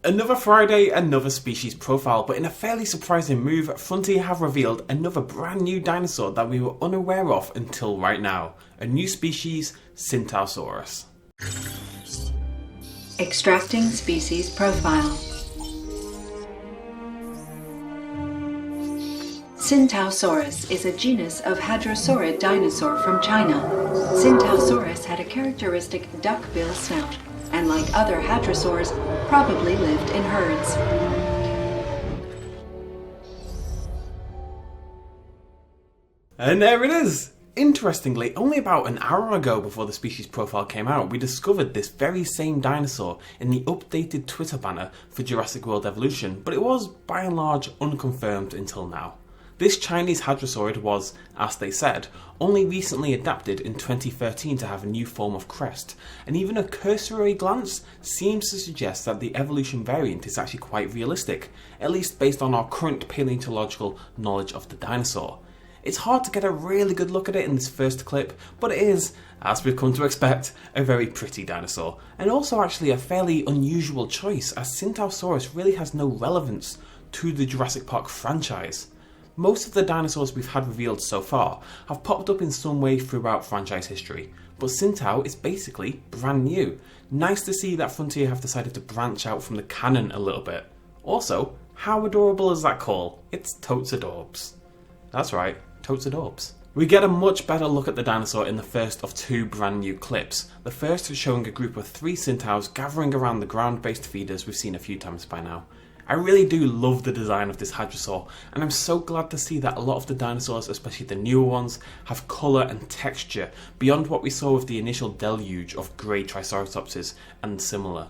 Another Friday, another species profile, but in a fairly surprising move, Frontier have revealed another brand new dinosaur that we were unaware of until right now. A new species, Tsintaosaurus. Extracting species profile. Tsintaosaurus is a genus of hadrosaurid dinosaur from China. Tsintaosaurus had a characteristic duck-bill snout, and like other hadrosaurs, probably lived in herds. And there it is! Interestingly, only about an hour ago before the species profile came out, we discovered this very same dinosaur in the updated Twitter banner for Jurassic World Evolution, but it was, by and large, unconfirmed until now. This Chinese hadrosaurid was, as they said, only recently adapted in 2013 to have a new form of crest, and even a cursory glance seems to suggest that the evolution variant is actually quite realistic, at least based on our current paleontological knowledge of the dinosaur. It's hard to get a really good look at it in this first clip, but it is, as we've come to expect, a very pretty dinosaur, and also actually a fairly unusual choice, as Tsintaosaurus really has no relevance to the Jurassic Park franchise. Most of the dinosaurs we've had revealed so far have popped up in some way throughout franchise history, but Tsingtao is basically brand new. Nice to see that Frontier have decided to branch out from the canon a little bit. Also, how adorable is that call? It's totes adorbs. That's right, totes adorbs. We get a much better look at the dinosaur in the first of two brand new clips. The first is showing a group of 3 Tsintaos gathering around the ground-based feeders we've seen a few times by now. I really do love the design of this hadrosaur, and I'm so glad to see that a lot of the dinosaurs, especially the newer ones, have colour and texture beyond what we saw with the initial deluge of grey Triceratopses and similar.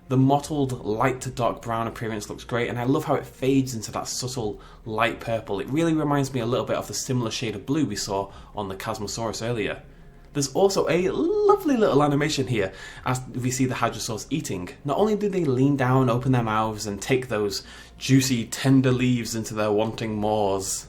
The mottled light to dark brown appearance looks great, and I love how it fades into that subtle light purple. It really reminds me a little bit of the similar shade of blue we saw on the Chasmosaurus earlier. There's also a lovely little animation here as we see the hadrosaurs eating. Not only do they lean down, open their mouths and take those juicy, tender leaves into their wanting maws,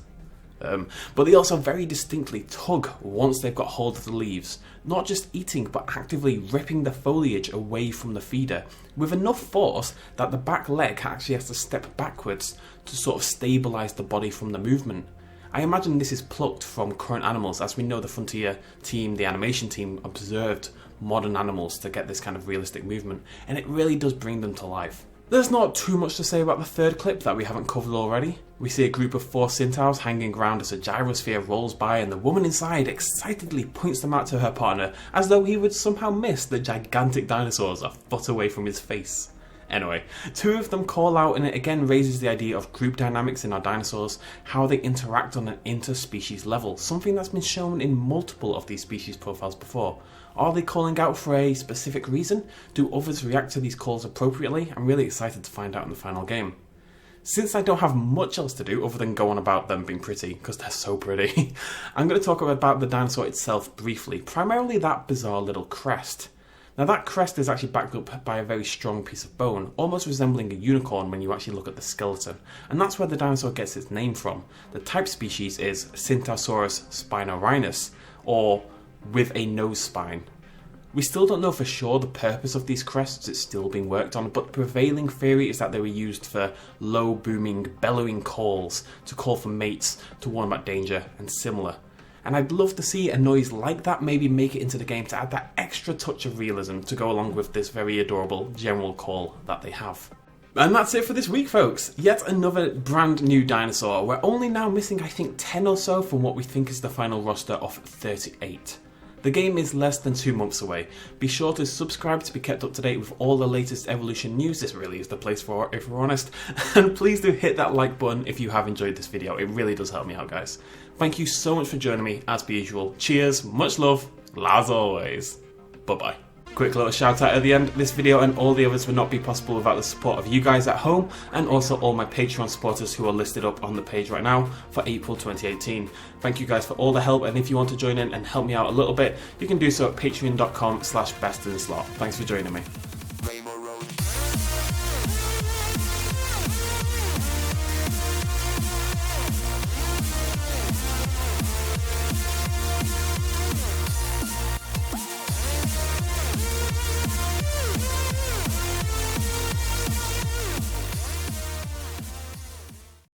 but they also very distinctly tug once they've got hold of the leaves. Not just eating, but actively ripping the foliage away from the feeder, with enough force that the back leg actually has to step backwards to sort of stabilise the body from the movement. I imagine this is plucked from current animals, as we know the Frontier team, the animation team, observed modern animals to get this kind of realistic movement, and it really does bring them to life. There's not too much to say about the third clip that we haven't covered already. We see a group of 4 Tsintaos hanging around as a gyrosphere rolls by, and the woman inside excitedly points them out to her partner as though he would somehow miss the gigantic dinosaurs a foot away from his face. Anyway, 2 of them call out, and it again raises the idea of group dynamics in our dinosaurs, how they interact on an interspecies level, something that's been shown in multiple of these species profiles before. Are they calling out for a specific reason? Do others react to these calls appropriately? I'm really excited to find out in the final game. Since I don't have much else to do other than go on about them being pretty, because they're so pretty, I'm going to talk about the dinosaur itself briefly, primarily that bizarre little crest. Now that crest is actually backed up by a very strong piece of bone, almost resembling a unicorn when you actually look at the skeleton, and that's where the dinosaur gets its name from. The type species is Tsintaosaurus spinorhinus, or with a nose spine. We still don't know for sure the purpose of these crests, it's still being worked on, but the prevailing theory is that they were used for low booming, bellowing calls, to call for mates, to warn about danger, and similar. And I'd love to see a noise like that maybe make it into the game to add that extra touch of realism to go along with this very adorable general call that they have. And that's it for this week, folks. Yet another brand new dinosaur. We're only now missing, I think, 10 or so from what we think is the final roster of 38. The game is less than 2 months away. Be sure to subscribe to be kept up to date with all the latest evolution news. This really is the place for it, if we're honest. And please do hit that like button if you have enjoyed this video. It really does help me out, guys. Thank you so much for joining me, as per usual. Cheers, much love, as always. Bye-bye. Quick little shout out at the end. This video and all the others would not be possible without the support of you guys at home, and also all my Patreon supporters who are listed up on the page right now for April 2018. Thank you guys for all the help, and if you want to join in and help me out a little bit, you can do so at patreon.com/bestinslot. Thanks for joining me.